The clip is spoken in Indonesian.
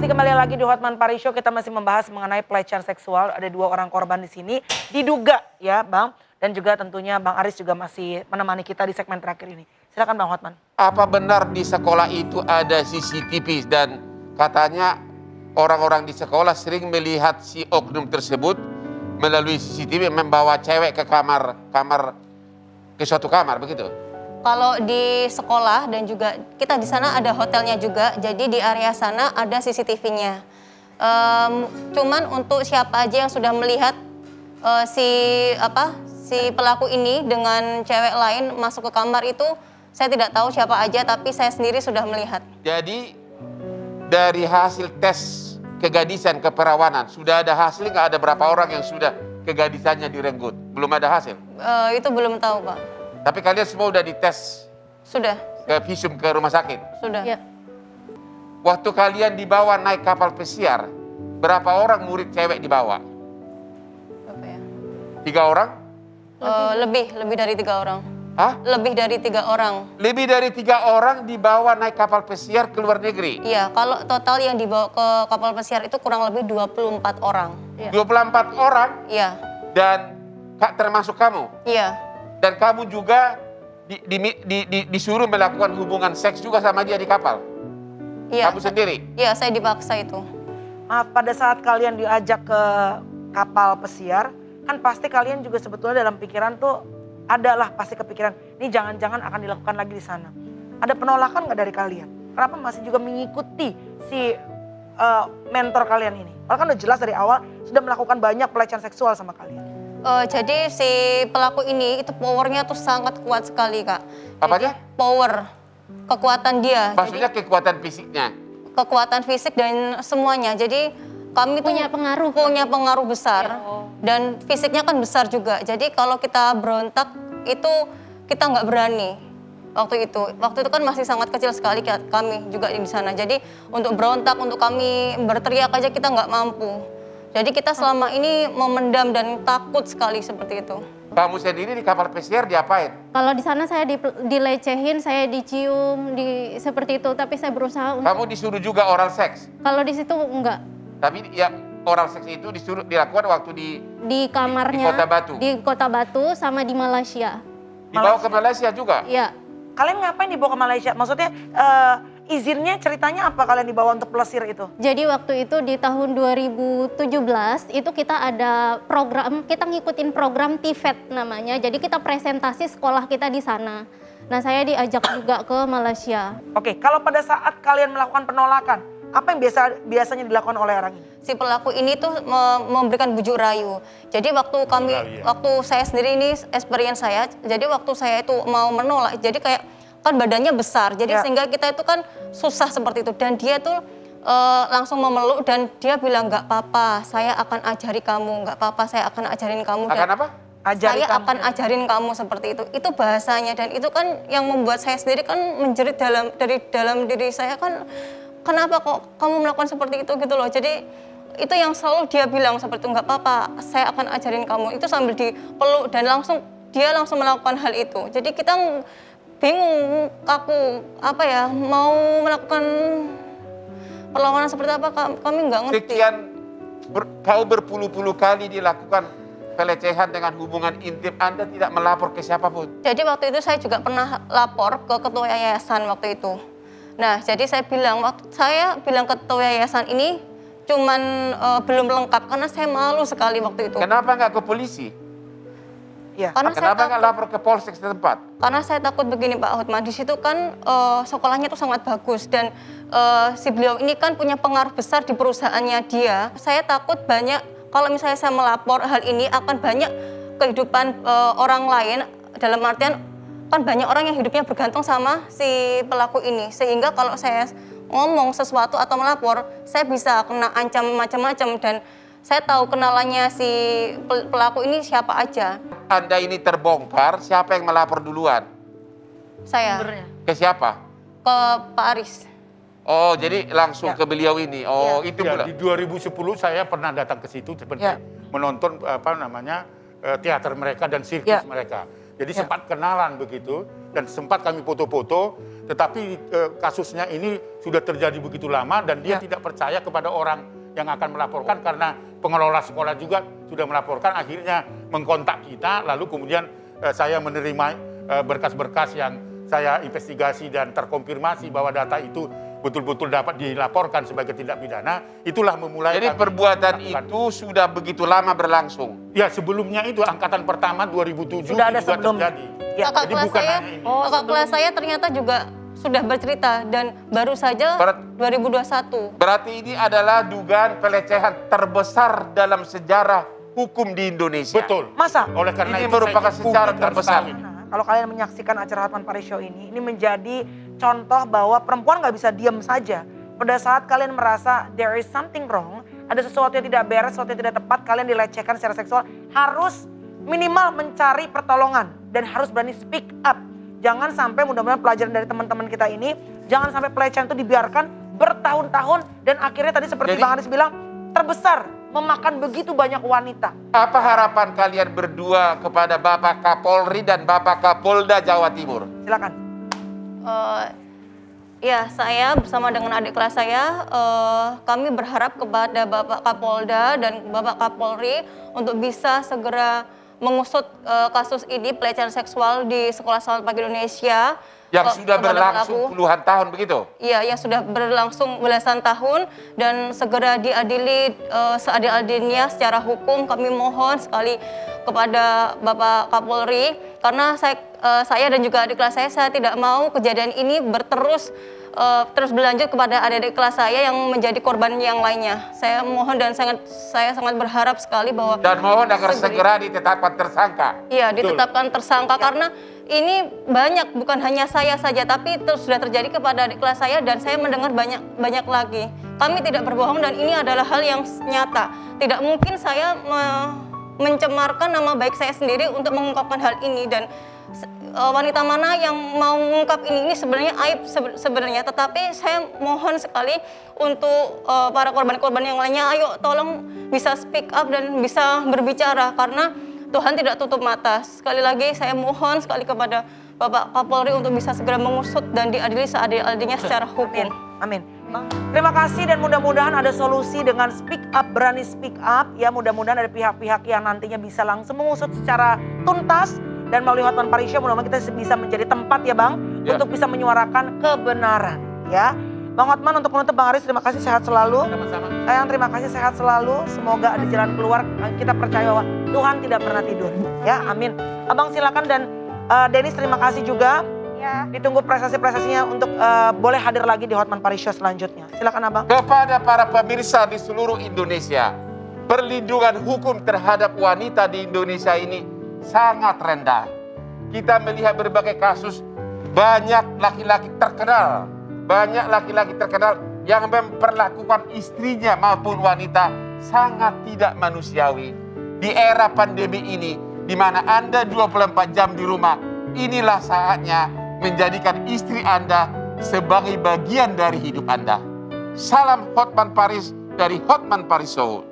Masih kembali lagi di Hotman Paris Show, kita masih membahas mengenai pelecehan seksual. Ada 2 orang korban di sini, diduga ya Bang. Dan juga tentunya Bang Aris juga masih menemani kita di segmen terakhir ini. Silakan Bang Hotman. Apa benar di sekolah itu ada CCTV dan katanya orang-orang di sekolah sering melihat si oknum tersebut melalui CCTV membawa cewek ke ke suatu kamar begitu? Kalau di sekolah dan juga kita di sana ada hotelnya juga, jadi di area sana ada CCTV-nya. Cuman untuk siapa aja yang sudah melihat si pelaku ini dengan cewek lain masuk ke kamar itu, saya tidak tahu siapa aja, tapi saya sendiri sudah melihat. Jadi dari hasil tes kegadisan keperawanan sudah ada hasil nggak, ada berapa orang yang sudah kegadisannya direnggut? Belum ada hasil? Itu belum tahu Pak. Tapi kalian semua udah dites? Sudah. Ke visum ke rumah sakit? Sudah. Ya. Waktu kalian dibawa naik kapal pesiar, berapa orang murid cewek dibawa? Berapa ya? 3 orang? Lebih dari 3 orang. Hah? Lebih dari 3 orang. Lebih dari 3 orang dibawa naik kapal pesiar ke luar negeri? Iya, kalau total yang dibawa ke kapal pesiar itu kurang lebih 24 orang. Ya. 24 orang? Iya. Dan termasuk kamu? Iya. Dan kamu juga disuruh melakukan hubungan seks juga sama dia di kapal? Iya. Kamu sendiri? Iya, saya dipaksa itu. Pada saat kalian diajak ke kapal pesiar, kan pasti kalian juga sebetulnya dalam pikiran tuh adalah pasti kepikiran, ini jangan-jangan akan dilakukan lagi di sana. Ada penolakan nggak dari kalian? Kenapa masih juga mengikuti si mentor kalian ini? Padahal kan udah jelas dari awal sudah melakukan banyak pelecehan seksual sama kalian. Jadi si pelaku ini itu powernya tuh sangat kuat sekali Kak. Apanya? Jadi, power, kekuatan dia. Maksudnya jadi, kekuatan fisiknya? Kekuatan fisik dan semuanya. Jadi kami punya pengaruh besar. Dan fisiknya kan besar juga. Jadi kalau kita berontak itu kita nggak berani. Waktu itu kan masih sangat kecil sekali kami juga di sana. Jadi untuk berontak, untuk kami berteriak aja kita nggak mampu. Jadi kita selama ini memendam dan takut sekali seperti itu. Kamu sendiri di kapal pesiar diapain? Kalau di sana saya dilecehin, saya dicium, seperti itu. Tapi saya berusaha untuk... Kamu disuruh juga oral seks? Kalau di situ enggak. Tapi ya oral seks itu dilakukan waktu di kamarnya. Di Kota Batu? Di Kota Batu sama di Malaysia. Dibawa ke Malaysia juga? Iya. Kalian ngapain dibawa ke Malaysia? Maksudnya izinnya ceritanya apa kalian dibawa untuk pelesir itu? Jadi waktu itu di tahun 2017 itu kita ada program, kita ngikutin program TVET namanya. Jadi kita presentasi sekolah kita di sana. Nah saya diajak juga ke Malaysia. Oke, kalau pada saat kalian melakukan penolakan, apa yang biasanya dilakukan oleh orang ini? Si pelaku ini tuh memberikan bujuk rayu. Jadi waktu saya sendiri ini experience saya, jadi waktu saya itu mau menolak, jadi kayak kan badannya besar, jadi sehingga kita itu kan susah seperti itu. Dan dia tuh langsung memeluk dan dia bilang nggak apa-apa, saya akan ajari kamu, nggak apa-apa, saya akan ajarin kamu. Akan apa? Saya akan ajarin kamu seperti itu. Itu bahasanya dan itu kan yang membuat saya sendiri kan menjerit dari dalam diri saya kan, kenapa kok kamu melakukan seperti itu gitu loh. Jadi itu yang selalu dia bilang seperti itu, nggak apa-apa, saya akan ajarin kamu. Itu sambil dipeluk dan dia langsung melakukan hal itu. Jadi kita bingung, kaku, mau melakukan perlawanan seperti apa, kami nggak ngerti. Sekian, kau berpuluh-puluh kali dilakukan pelecehan dengan hubungan intim, Anda tidak melapor ke siapapun? Jadi waktu itu saya juga pernah lapor ke ketua yayasan waktu itu. Nah, jadi saya bilang ke ketua yayasan ini cuman belum lengkap karena saya malu sekali waktu itu. Kenapa nggak ke polisi? Ya. Kenapa nggak lapor ke polsek setempat? Karena saya takut begini Pak Hotman, di situ kan sekolahnya itu sangat bagus dan si beliau ini kan punya pengaruh besar di perusahaannya dia. Saya takut kalau misalnya saya melapor hal ini akan banyak kehidupan orang lain, dalam artian kan banyak orang yang hidupnya bergantung sama si pelaku ini. Sehingga kalau saya ngomong sesuatu atau melapor, saya bisa kena ancam macam-macam dan saya tahu kenalannya si pelaku ini siapa aja. Anda ini terbongkar, siapa yang melapor duluan? Saya. Ke siapa? Ke Pak Aris. Oh, jadi langsung ke beliau ini. Oh, itu ya, di 2010 saya pernah datang ke situ seperti menonton teater mereka dan sirkus mereka. Jadi sempat kenalan begitu dan sempat kami foto-foto Tetapi kasusnya ini sudah terjadi begitu lama dan dia tidak percaya kepada orang yang akan melaporkan karena pengelola sekolah juga sudah melaporkan, akhirnya mengkontak kita, lalu kemudian saya menerima berkas-berkas yang saya investigasi dan terkonfirmasi bahwa data itu betul-betul dapat dilaporkan sebagai tindak pidana. Itulah memulai. Jadi perbuatan itu sudah begitu lama berlangsung. Ya, sebelumnya itu angkatan pertama 2007 sudah ada juga sebelumnya. terjadi. Ya. Kakak Jadi kelas bukan saya, hanya ini. kakak kelas saya ternyata juga sudah bercerita dan baru saja 2021. Berarti ini adalah dugaan pelecehan terbesar dalam sejarah hukum di Indonesia. Betul. Masa? Oleh karena Ini itu merupakan saya secara publik harus terbesar. tahu ini. Nah, kalau kalian menyaksikan acara Hotman Paris Show ini menjadi contoh bahwa perempuan nggak bisa diam saja. Pada saat kalian merasa there is something wrong, ada sesuatu yang tidak beres, sesuatu yang tidak tepat, kalian dilecehkan secara seksual, harus minimal mencari pertolongan dan harus berani speak up. Jangan sampai, mudah-mudahan pelajaran dari teman-teman kita ini, jangan sampai pelecehan itu dibiarkan bertahun-tahun dan akhirnya tadi seperti Jadi, Bang Aris bilang, terbesar, memakan begitu banyak wanita. Apa harapan kalian berdua kepada Bapak Kapolri dan Bapak Kapolda Jawa Timur? Silakan. Ya, saya bersama dengan adik kelas saya, kami berharap kepada Bapak Kapolda dan Bapak Kapolri untuk bisa segera mengusut kasus ini pelecehan seksual di Sekolah Selamat Pagi Indonesia. Yang sudah kepada berlangsung pelaku. puluhan tahun begitu? Iya, yang sudah berlangsung belasan tahun dan segera diadili seadil-adilnya secara hukum. Kami mohon sekali kepada Bapak Kapolri karena saya dan juga adik kelas saya tidak mau kejadian ini terus berlanjut kepada adik-adik kelas saya yang menjadi korban yang lainnya. Saya mohon dan saya sangat berharap sekali bahwa Dan mohon agar segera ditetapkan tersangka. Iya, ditetapkan tersangka karena ini banyak, bukan hanya saya saja, tapi terus sudah terjadi kepada adik kelas saya dan saya mendengar banyak lagi. Kami tidak berbohong dan ini adalah hal yang nyata. Tidak mungkin saya mencemarkan nama baik saya sendiri untuk mengungkapkan hal ini dan wanita mana yang mau mengungkap ini sebenarnya aib sebenarnya, tetapi saya mohon sekali untuk para korban-korban yang lainnya, ayo tolong bisa speak up dan bisa berbicara karena Tuhan tidak tutup mata. Sekali lagi saya mohon sekali kepada Bapak Kapolri untuk bisa segera mengusut dan diadili seadil-adilnya secara hukum. Amin. Terima kasih dan mudah-mudahan ada solusi dengan speak up, berani speak up. Ya, mudah-mudahan ada pihak-pihak yang nantinya bisa langsung mengusut secara tuntas. Dan melalui Hotman Paris Show mudah-mudahan kita bisa menjadi tempat ya Bang. Ya. Untuk bisa menyuarakan kebenaran ya. Bang Hotman, untuk menutup Bang Aris, terima kasih, sehat selalu. Sama-sama. Sayang, terima kasih, sehat selalu. Semoga ada jalan keluar. Kita percaya bahwa Tuhan tidak pernah tidur. Ya, amin. Abang silakan dan Denis terima kasih juga. Ya. Ditunggu prestasi-prestasinya untuk boleh hadir lagi di Hotman Paris Show selanjutnya. Silakan Abang. Kepada para pemirsa di seluruh Indonesia, perlindungan hukum terhadap wanita di Indonesia ini sangat rendah. Kita melihat berbagai kasus, banyak laki-laki terkenal yang memperlakukan istrinya maupun wanita sangat tidak manusiawi. Di era pandemi ini, di mana Anda 24 jam di rumah, inilah saatnya menjadikan istri Anda sebagai bagian dari hidup Anda. Salam Hotman Paris dari Hotman Paris Show.